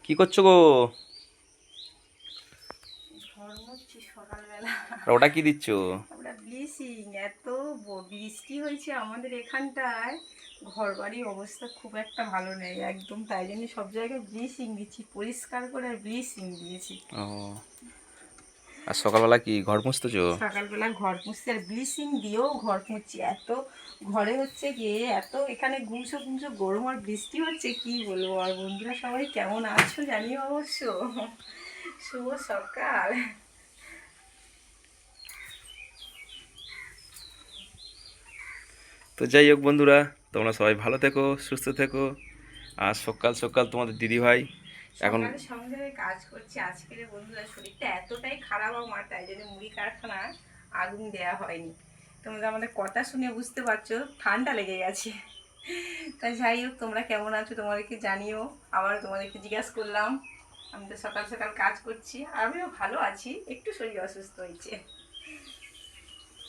কি করছো গো? ঘর মুছছি সকালবেলা। আর ওটা কি দিচ্ছ? আমরা ব্লিচিং এত বৃষ্টি হয়েছে আমাদের এখানটায়, ঘর বাড়ির অবস্থা খুব একটা ভালো নেই একদম, তাই জন্য সব জায়গায় ব্লিচিং দিচ্ছি, পরিষ্কার করে আর ব্লিচিং দিয়েছি। ও, আর সকালবেলা কি ঘর মুছতেছো? সকালবেলা ঘর মুছছি আর ব্লিচিং দিয়েও ঘর মুছছি। এত ঘরে হচ্ছে গিয়ে এত এখানে গুমসো গুমসো গরম আর বৃষ্টি হচ্ছে, কি বলবো। আর বন্ধুরা সবাই কেমন আছো জানিও অবশ্য। শুভ সকাল। তো যাই হোক বন্ধুরা, তোমরা সবাই ভালো থেকো, সুস্থ থেকো। আর সকাল সকাল তোমাদের দিদি ভাই এখন সকালে সংসারে কাজ করছি। আজকের বন্ধুরা শরীরটা এতটাই খারাপ আমার, তাই জন্য মুড়ি কারখানা আগুন দেয়া হয়নি। তোমরা আমাদের কথা শুনে বুঝতে পারছো ঠান্ডা লেগে গেছে। তাই যাই হোক, তোমরা কেমন আছো তোমাদেরকে জানিও। আবার তোমাদেরকে জিজ্ঞাসা করলাম। আমি তো সকাল সকাল কাজ করছি, আমিও ভালো আছি, একটু শরীর অসুস্থ হয়েছে।